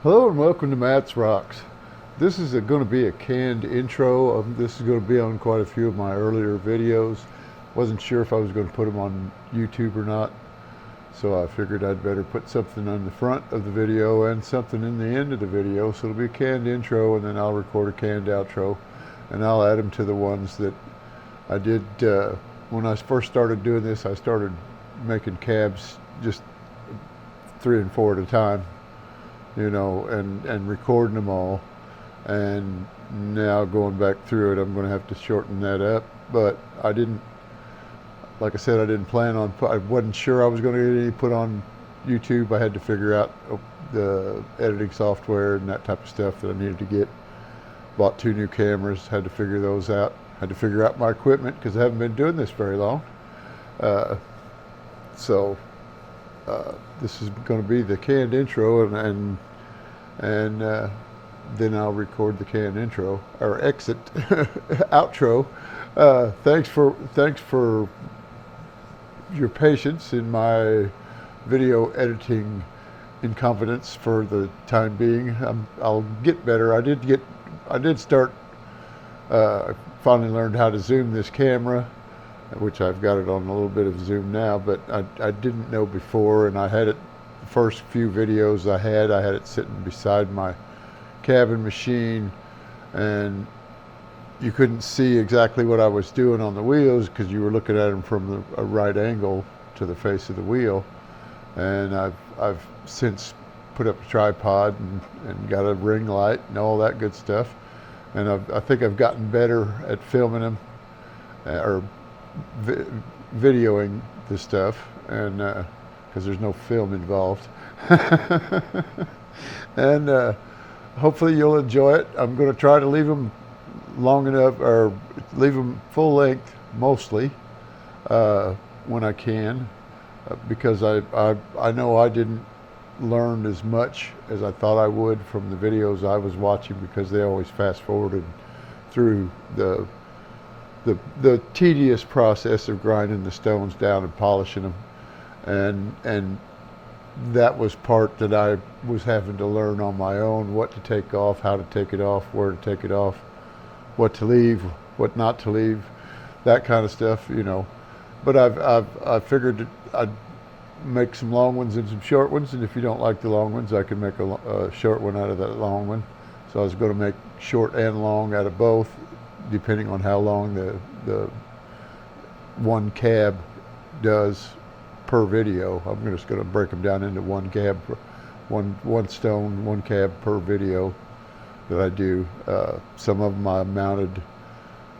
Hello and welcome to Matt's Rocks. This is going to be a canned intro. This is going to be on quite a few of my earlier videos. Wasn't sure if I was going to put them on YouTube or not, so I figured I'd better put something on the front of the video and something in the end of the video. So it'll be a canned intro, and then I'll record a canned outro, and I'll add them to the ones that I did when I first started doing this. I started making cabs just 3 and 4 at a time, and recording them all. And now going back through it, I'm going to have to shorten that up. But I didn't, like I said, I didn't plan on, I wasn't sure I was going to get any put on YouTube. I had to figure out the editing software and that type of stuff that I needed to get. Bought 2 new cameras, had to figure those out. Had to figure out my equipment because I haven't been doing this very long. So this is going to be the canned intro, and then I'll record the canned intro or exit outro. Thanks for your patience in my video editing incompetence for the time being. I'll get better. I did start. Finally learned how to zoom this camera, which I've got it on a little bit of zoom now, but I didn't know before, and I had it, the first few videos I had it sitting beside my cabin machine, and you couldn't see exactly what I was doing on the wheels because you were looking at them from a right angle to the face of the wheel. And I've since put up a tripod and got a ring light and all that good stuff, and I think I've gotten better at filming them or videoing the stuff, and because there's no film involved. And hopefully you'll enjoy it. I'm going to try to leave them long enough, or leave them full length mostly when I can, because I know I didn't learn as much as I thought I would from the videos I was watching, because they always fast forwarded through the tedious process of grinding the stones down and polishing them, and that was part that I was having to learn on my own: what to take off, how to take it off, where to take it off, what to leave, what not to leave, that kind of stuff, But I figured I'd make some long ones and some short ones, and if you don't like the long ones, I can make a short one out of that long one. So I was going to make short and long out of both, depending on how long the one cab does per video. I'm just going to break them down into one cab, one stone, one cab per video that I do. Some of them I mounted.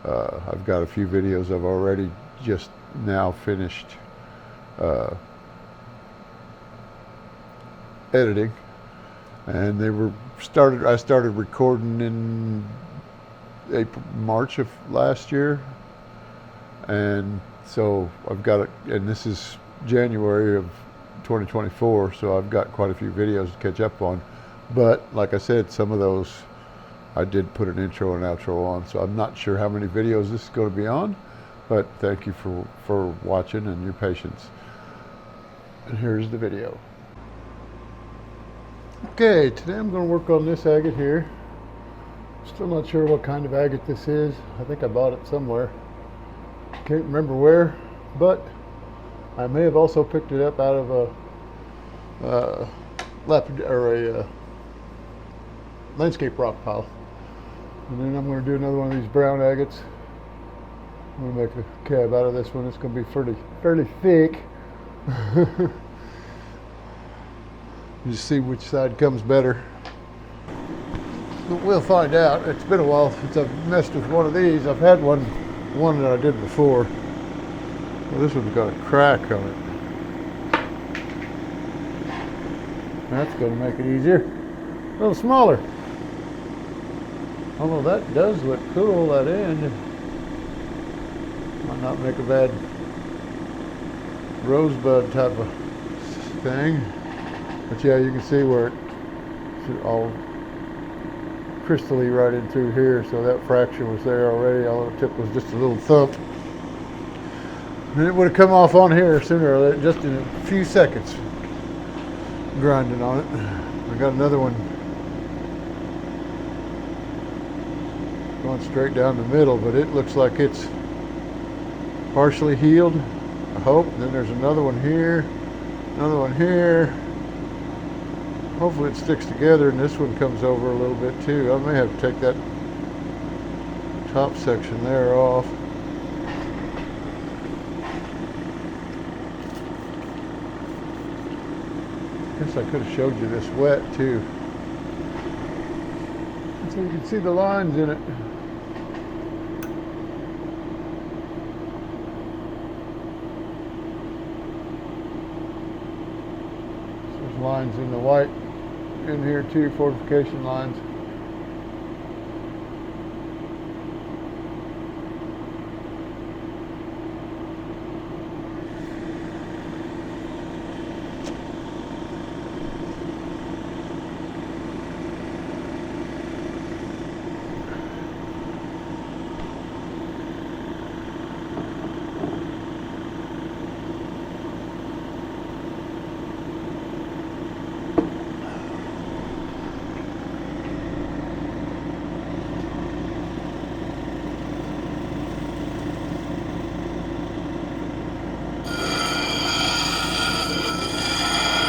I've got a few videos I've already just now finished editing, and I started recording in March of last year, and so I've got it, and this is January of 2024, so I've got quite a few videos to catch up on. But like I said, some of those I did put an intro and outro on, so I'm not sure how many videos this is going to be on, but thank you for watching and your patience. And here's the video. Okay, today I'm going to work on this agate here. Still not sure what kind of agate this is. I think I bought it somewhere. Can't remember where, but I may have also picked it up out of a landscape rock pile. And then I'm going to do another one of these brown agates. I'm going to make a cab out of this one. It's going to be fairly thick. Just see which side comes better. We'll find out. It's been a while since I've messed with one of these. I've had one that I did before. Well, this one's got a crack on it. That's going to make it easier. A little smaller. Although that does look cool, that end. Might not make a bad rosebud type of thing. But yeah, you can see where it's all crystally right in through here, so that fraction was there already. All the tip was just a little thump. And it would have come off on here sooner or later, just in a few seconds, grinding on it. I got another one going straight down the middle, but it looks like it's partially healed, I hope. And then there's another one here, another one here. Hopefully it sticks together, and this one comes over a little bit too. I may have to take that top section there off. Guess I could have showed you this wet too, so you can see the lines in it. So there's lines in the white in here too, fortification lines.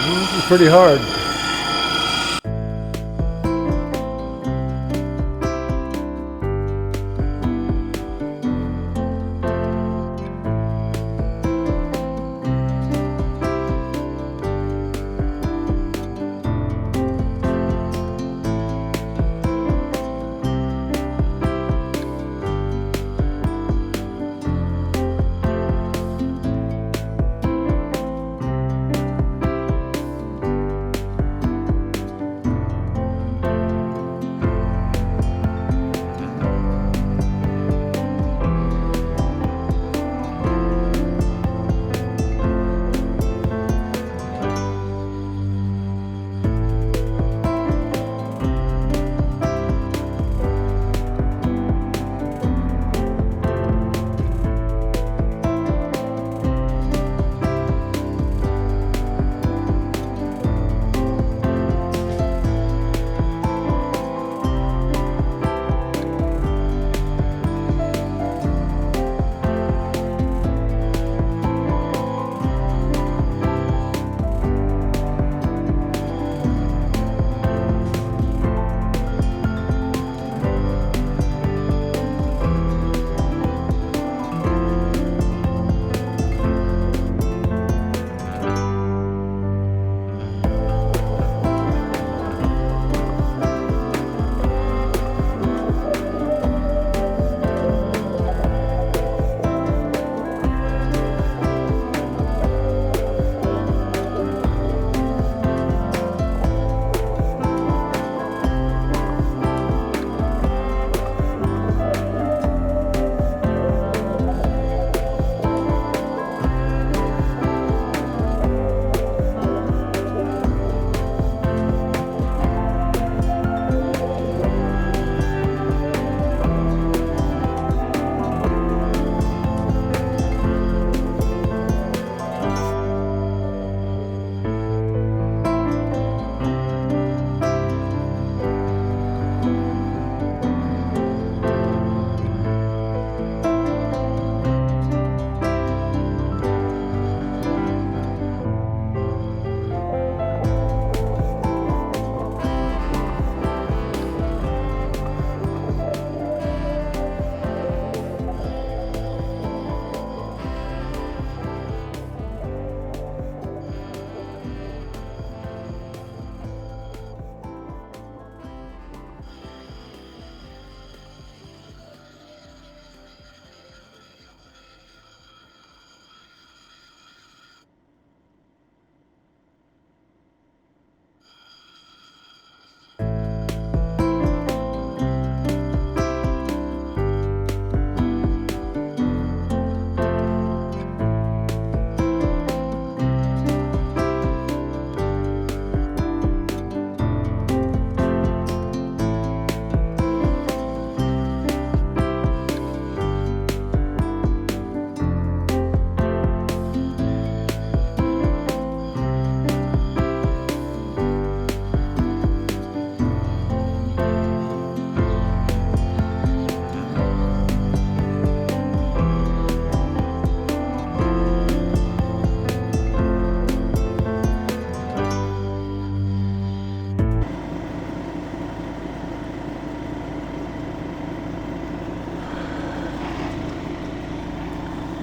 This is pretty hard.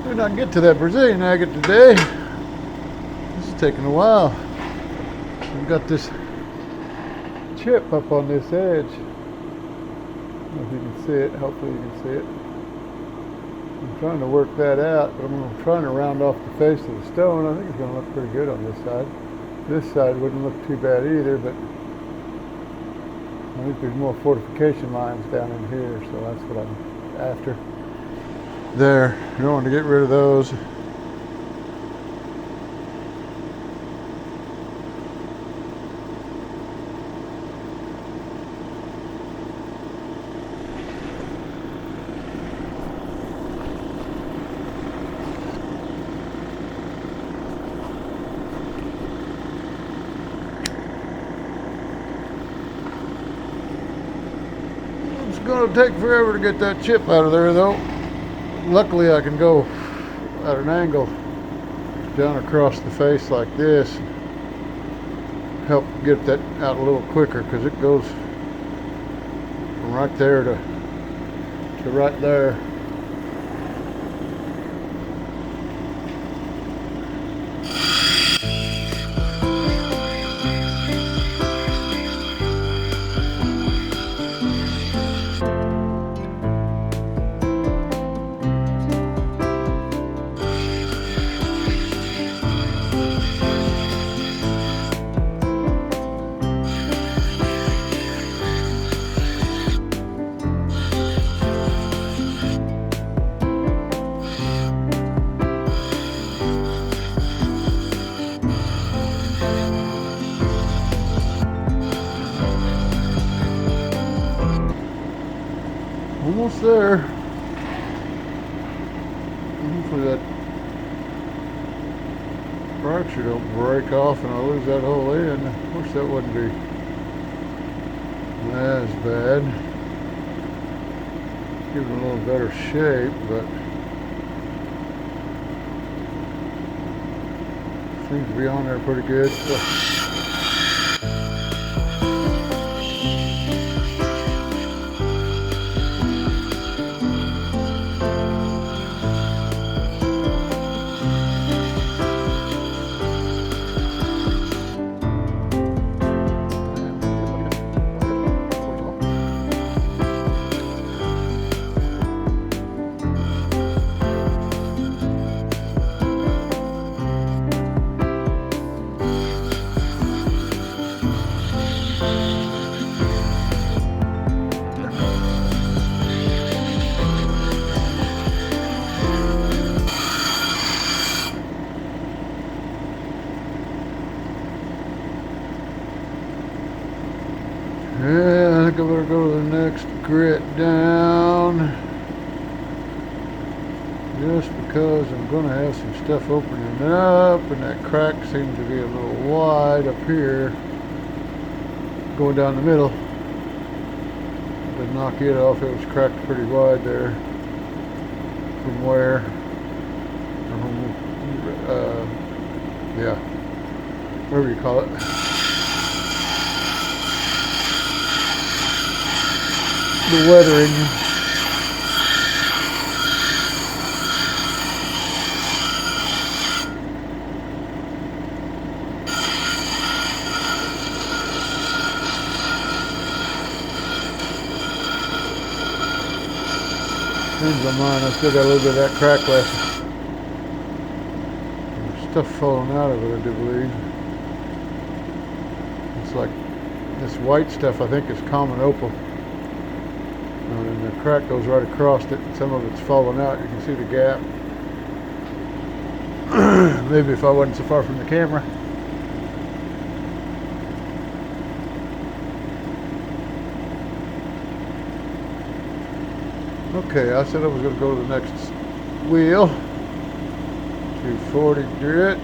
We're not get to that Brazilian agate today. This is taking a while. We've got this chip up on this edge. I don't know if you can see it. Hopefully you can see it. I'm trying to work that out, but I'm trying to round off the face of the stone. I think it's going to look pretty good on this side. This side wouldn't look too bad either, but I think there's more fortification lines down in here, so that's what I'm after. There, you don't want to get rid of those. It's going to take forever to get that chip out of there though. Luckily I can go at an angle down across the face like this, help get that out a little quicker, because it goes from right there to right there. Almost there. Hopefully that fracture don't break off and I lose that whole end. I wish that wouldn't be as bad. Give it a little better shape, but seems to be on there pretty good. So. Yeah, I think I better go to the next grit down, just because I'm going to have some stuff opening up, and that crack seems to be a little wide up here, going down the middle. To knock it off, it was cracked pretty wide there. From where? Yeah, whatever you call it. The weathering. Depends on mine. I still got a little bit of that crack left. There's stuff falling out of it, I do believe. It's like this white stuff, I think, is common opal. And the crack goes right across it, and some of it's falling out. You can see the gap. Maybe if I wasn't so far from the camera. Okay, I said I was going to go to the next wheel. 240 grit.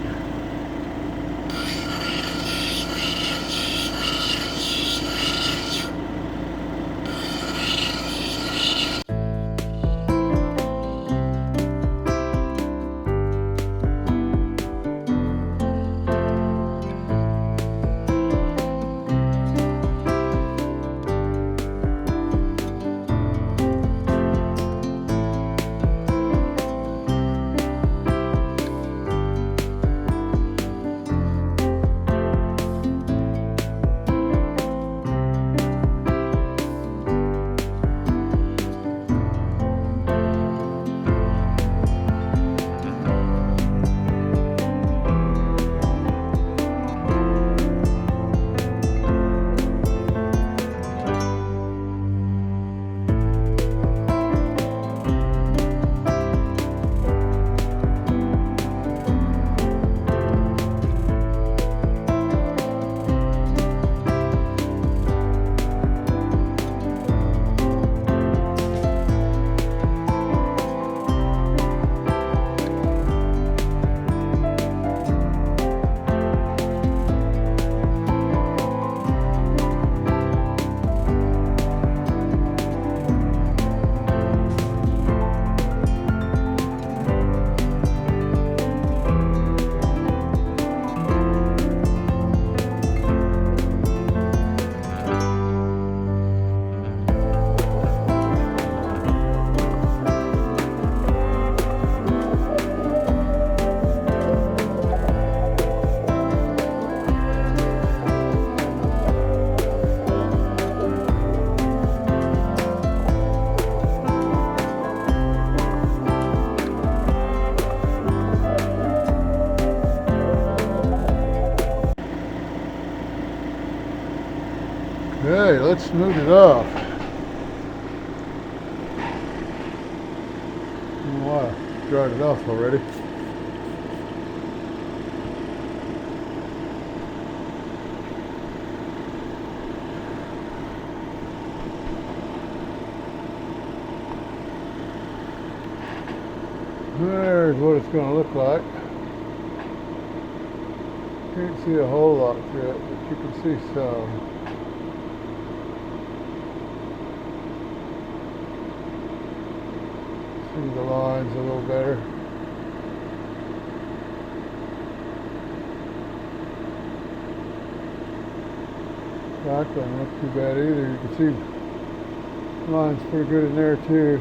Okay, let's smooth it off. Oh, I dried it off already. There's what it's going to look like. Can't see a whole lot yet, but you can see some. See the lines a little better. That doesn't look too bad either. You can see lines pretty good in there too.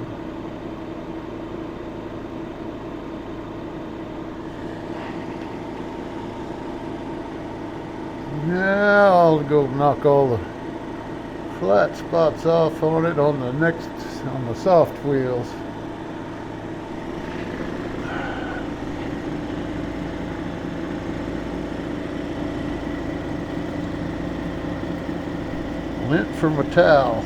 Now I'll go knock all the flat spots off on it on the soft wheels. Lint from a towel.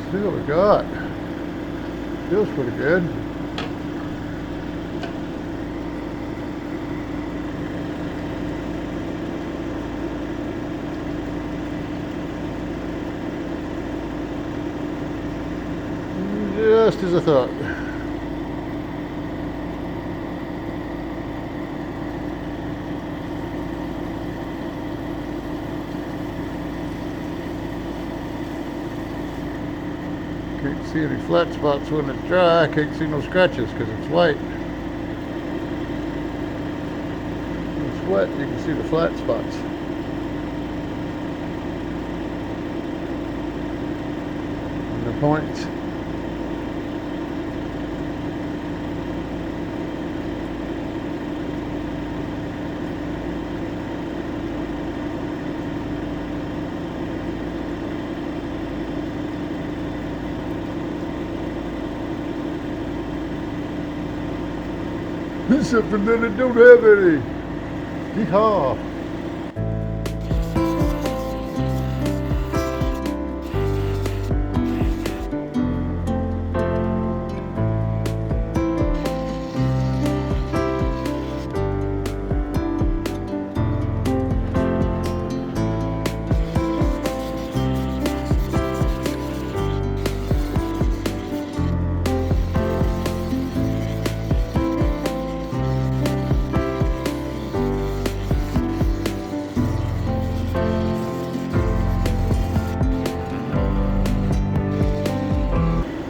See what we got. Feels pretty good. Just as I thought. Can't see any flat spots when it's dry. I can't see no scratches because it's white. When it's wet, you can see the flat spots. And the points. Except for that it don't have any. Yeehaw.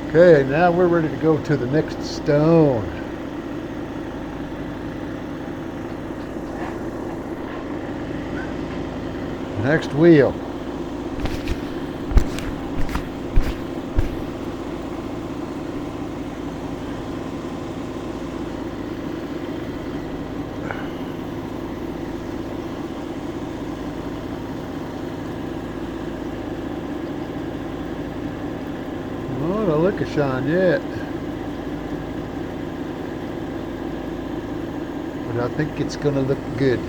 Okay, now we're ready to go to the next stone. Next wheel. Not a lick of shine yet, but I think it's gonna look good.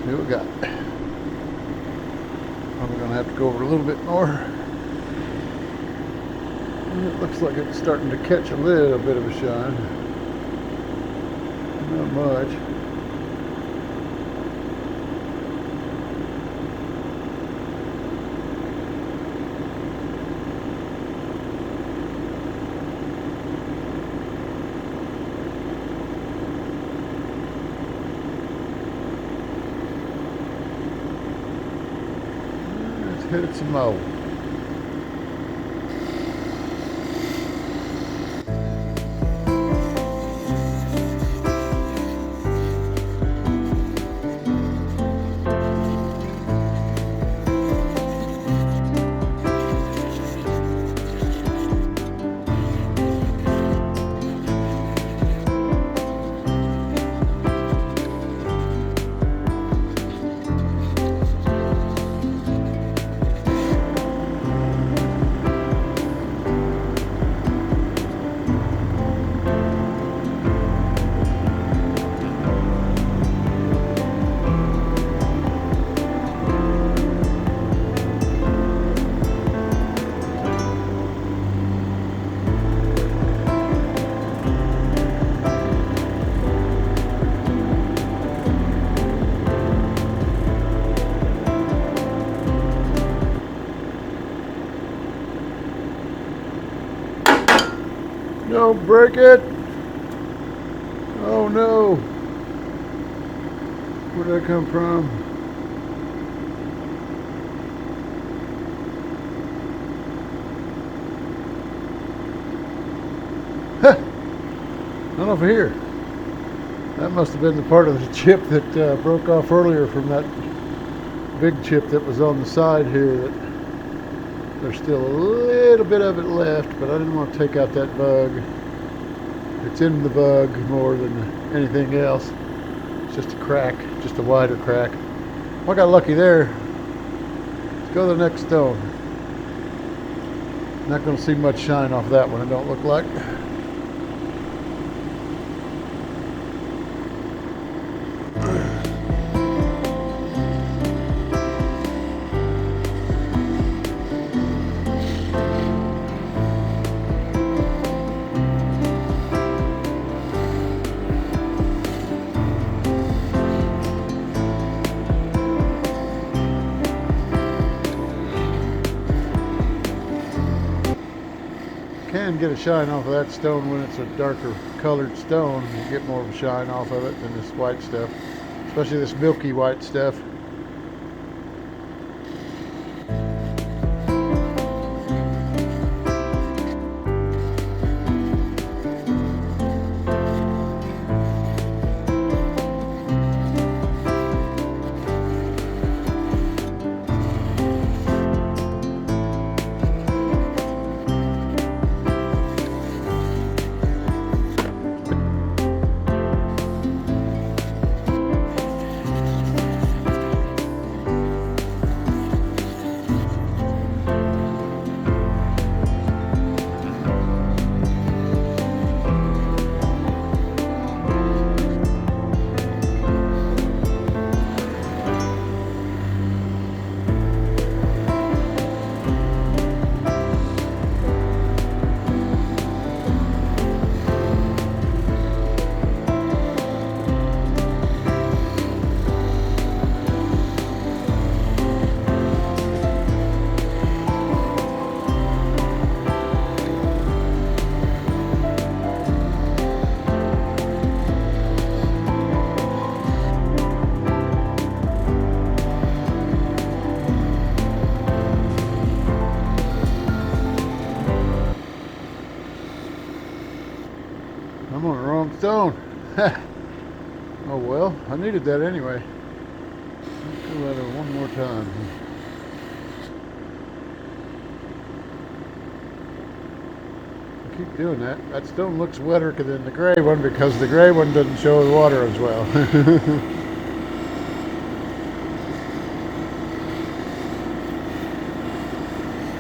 See what we got. I'm going to have to go over a little bit more. It looks like it's starting to catch a little bit of a shine. Not much. Let's hit some more. Don't break it! Oh no! Where'd that come from? Huh! Not over here. That must have been the part of the chip that broke off earlier from that big chip that was on the side here. That there's still a little bit of it left, but I didn't want to take out that bug. It's in the bug more than anything else. It's just a crack, just a wider crack. Well, I got lucky there. Let's go to the next stone. Not going to see much shine off that one, it don't look like. Can get a shine off of that stone when it's a darker colored stone. You get more of a shine off of it than this white stuff, especially this milky white stuff. I'm on the wrong stone. Oh well, I needed that anyway. Let's go at it one more time. I keep doing that. That stone looks wetter than the gray one because the gray one doesn't show the water as well.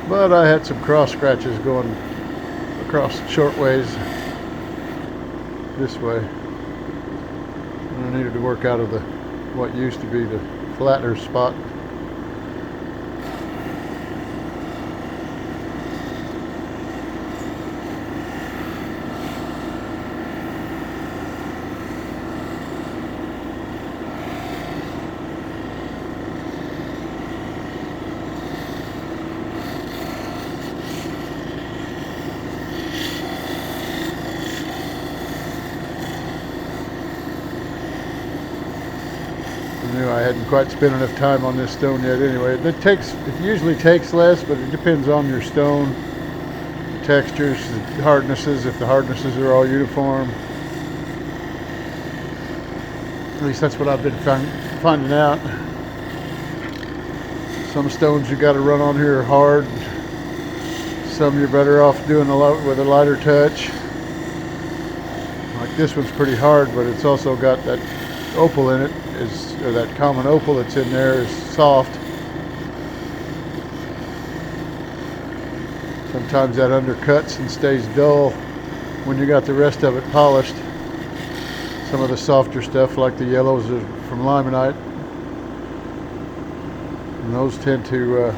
But I had some cross scratches going across short ways this way. And I needed to work out of the what used to be the flatter spot. I knew I hadn't quite spent enough time on this stone yet anyway. It usually takes less, but it depends on your stone, the textures, the hardnesses, if the hardnesses are all uniform. At least that's what I've been finding out. Some stones you got to run on here are hard. Some you're better off doing a lot with a lighter touch. Like this one's pretty hard, but it's also got that opal in it, or that common opal that's in there is soft. Sometimes that undercuts and stays dull when you got the rest of it polished. Some of the softer stuff like the yellows are from limonite, and those tend to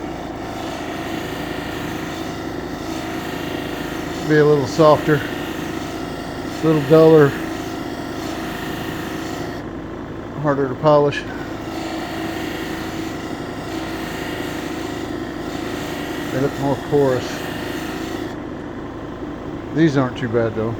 be a little softer, a little duller, harder to polish. They look more porous. These aren't too bad though.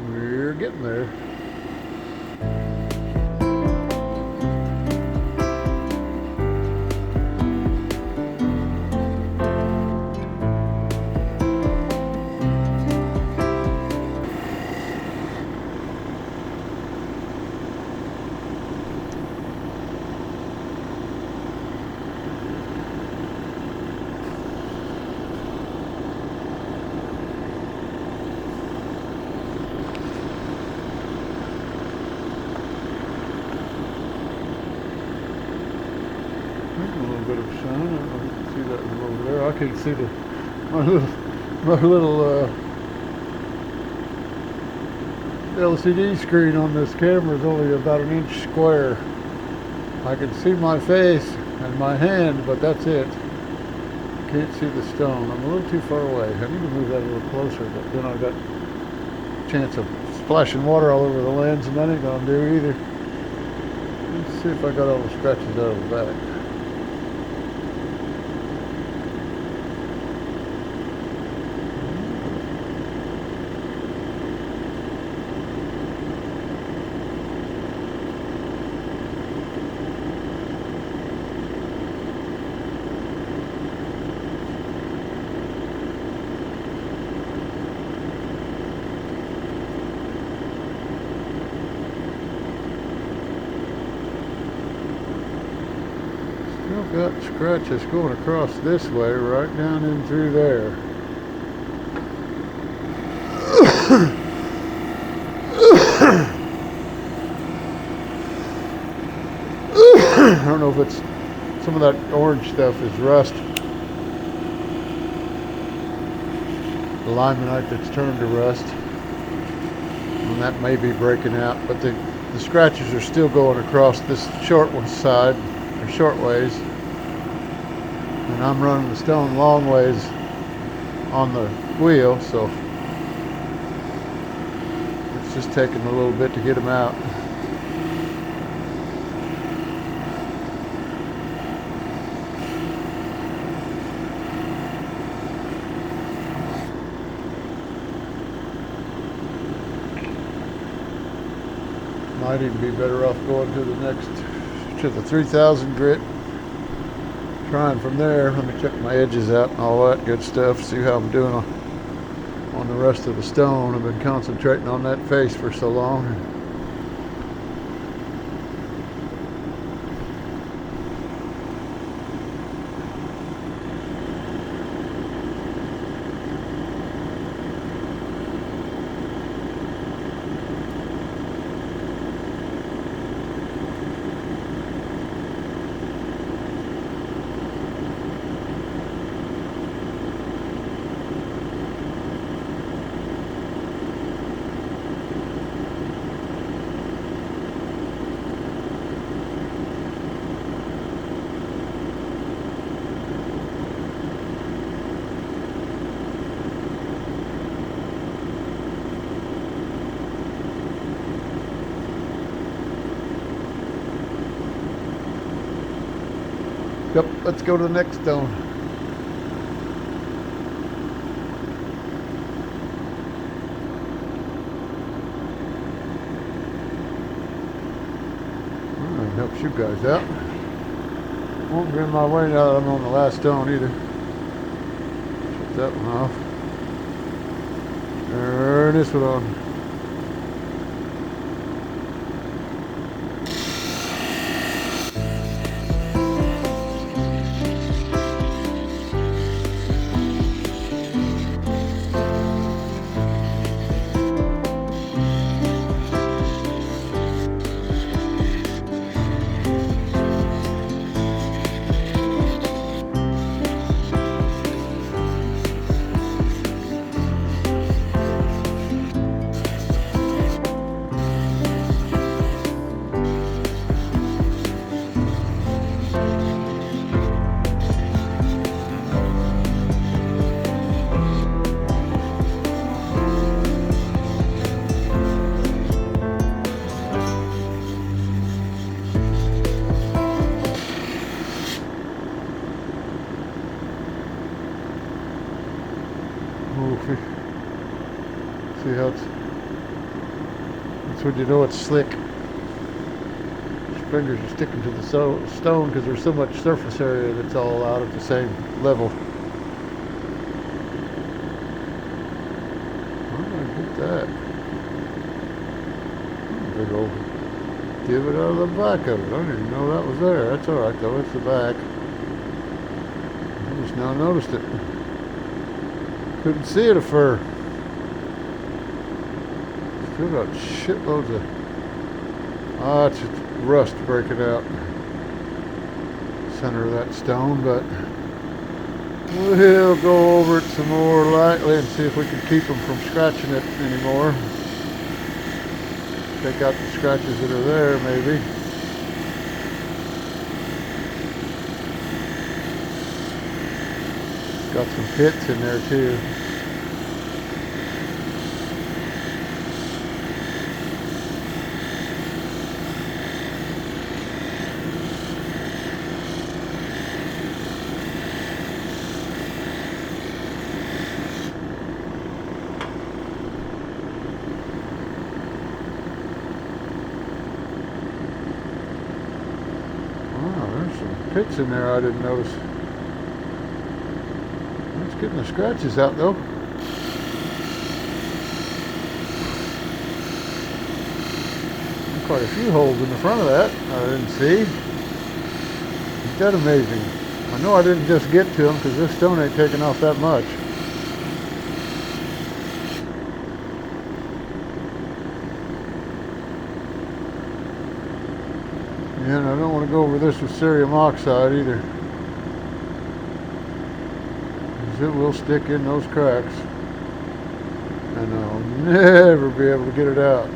We're getting there. A little bit of sun. I don't know if you can see that from over there. I can see my little LCD screen on this camera is only about an inch square. I can see my face and my hand, but that's it. Can't see the stone. I'm a little too far away. I need to move that a little closer, but then I've got a chance of splashing water all over the lens, and that ain't gonna do either. Let's see if I got all the scratches out of the back. Still got scratches going across this way, right down in through there. I don't know if it's some of that orange stuff is rust. The limonite that's turned to rust. And that may be breaking out, but the scratches are still going across this short one side, or short ways. And I'm running the stone long ways on the wheel, so it's just taking a little bit to get them out. Might even be better off going to the 3000 grit. trying from there. Let me check my edges out and all that good stuff. See how I'm doing on the rest of the stone. I've been concentrating on that face for so long. Yep, let's go to the next stone. That helps you guys out. Won't be in my way now that I'm on the last stone either. Shut that one off. Turn this one on. See how that's when you know it's slick. Your fingers are sticking to the stone because there's so much surface area that's all out at the same level. How did I get that? Big old divot out of the back of it. I didn't even know that was there. That's alright though, it's the back. I just now noticed it. Couldn't see it at first. Still got shitloads of it's just rust breaking out center of that stone, but we'll go over it some more lightly and see if we can keep them from scratching it anymore. Take out the scratches that are there maybe. Got some pits in there too. Pits in there I didn't notice. It's getting the scratches out though. Quite a few holes in the front of that I didn't see. Isn't that amazing? I know I didn't just get to them because this stone ain't taking off that much. Yeah, and I don't want to go over this with cerium oxide either, because it will stick in those cracks and I'll never be able to get it out.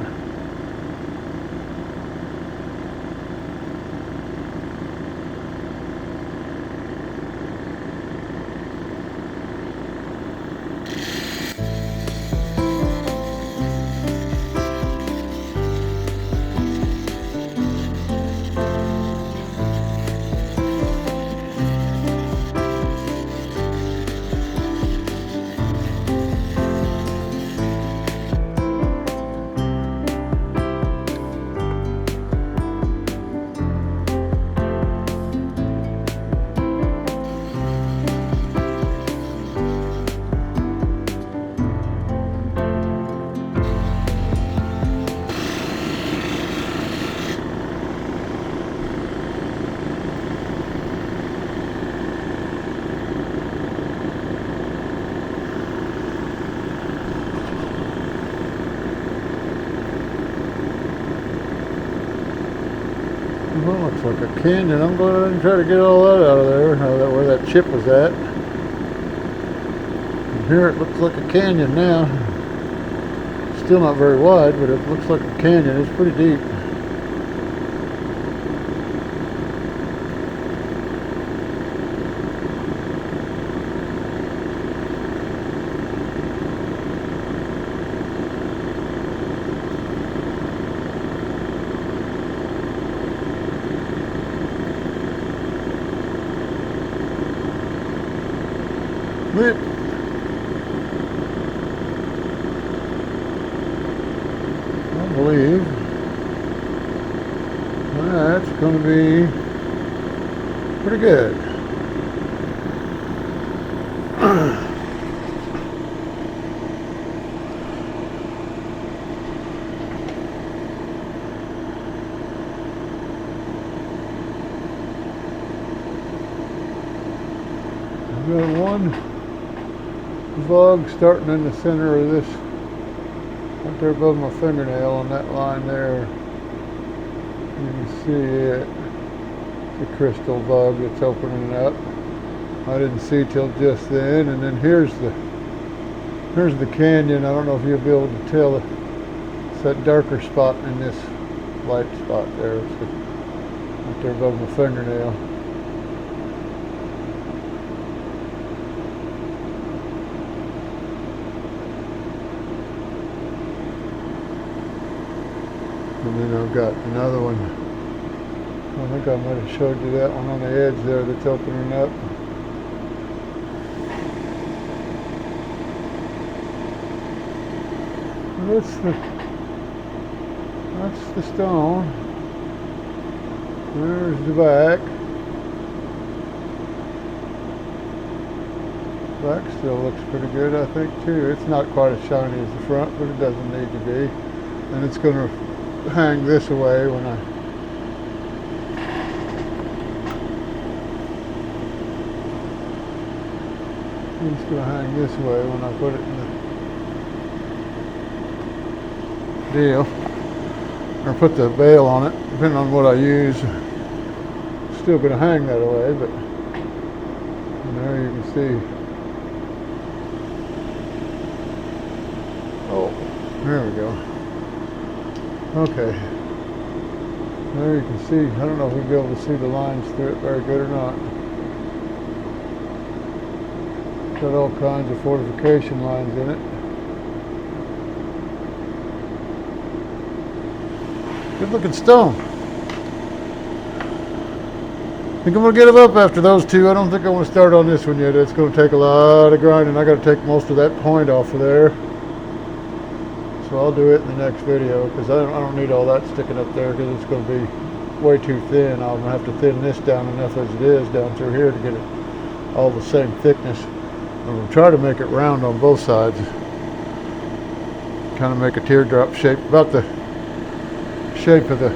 Well, looks like a canyon. I'm going to try to get all that out of there, where that chip was at. And here it looks like a canyon now. Still not very wide, but it looks like a canyon. It's pretty deep. But I believe that's going to be pretty good. I've got one vlog starting in the center of this, right there above my fingernail on that line there. You can see it, the crystal bug that's opening up. I didn't see till just then, and then here's the canyon. I don't know if you'll be able to tell it's that darker spot in this light spot there. It's right there above my fingernail. And then I've got another one. I think I might have showed you that one on the edge there that's opening up. That's the stone. There's the back. Back still looks pretty good, I think, too. It's not quite as shiny as the front, but it doesn't need to be. And it's going to hang this away when it's going to hang this way when I put it in the deal, or put the bail on it, depending on what I use. It's still going to hang that away, but there you can see. Oh, there we go. Okay, there you can see. I don't know if we'll be able to see the lines through it very good or not. Got all kinds of fortification lines in it. Good looking stone. I think I'm going to get them up after those two. I don't think I want to start on this one yet. It's going to take a lot of grinding. I got to take most of that point off of there. So I'll do it in the next video, because I don't need all that sticking up there, because it's going to be way too thin. I'm going to have to thin this down enough as it is down through here to get it all the same thickness. I'm going to try to make it round on both sides. Kind of make a teardrop shape, about the shape of the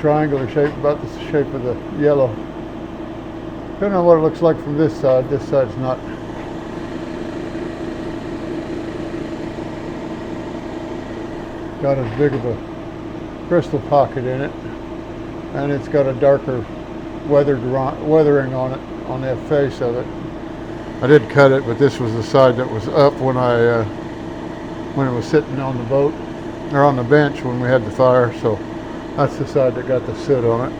triangular shape, about the shape of the yellow. Don't know what it looks like from this side. This side's not. Got as big of a crystal pocket in it, and it's got a darker weathering on it, on the face of it. I did cut it, but this was the side that was up when it was sitting on the boat, or on the bench when we had the fire. So that's the side that got the soot on it.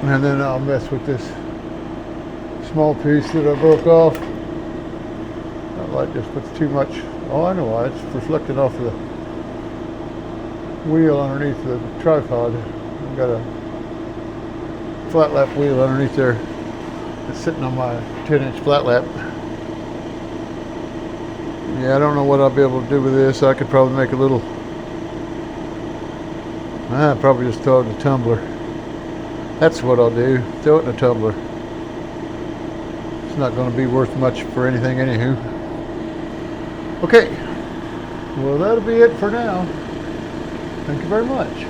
And then I'll mess with this small piece that I broke off. That light just puts too much. Oh, I know why. It's reflecting off the wheel underneath the tripod. I've got a flat lap wheel underneath there. It's sitting on my 10-inch flat lap. Yeah, I don't know what I'll be able to do with this. I could probably make a little. Probably just throw it in a tumbler. That's what I'll do. Throw it in a tumbler. It's not going to be worth much for anything, anywho. Okay. Well, that'll be it for now. Thank you very much.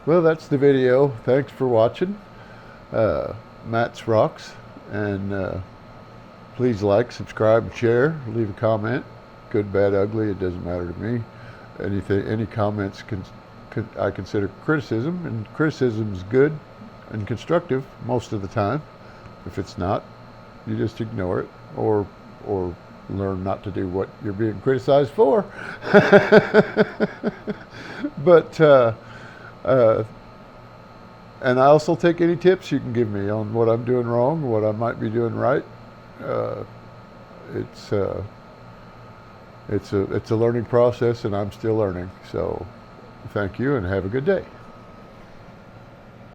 Well, that's the video. Thanks for watching. Matt's Rocks. And Please like, subscribe, and share. Leave a comment. Good, bad, ugly, it doesn't matter to me. Any comments I consider criticism, and criticism is good and constructive most of the time. If it's not, you just ignore it, or learn not to do what you're being criticized for. But and I also take any tips you can give me on what I'm doing wrong, what I might be doing right. It's a learning process, and I'm still learning. So thank you, and have a good day.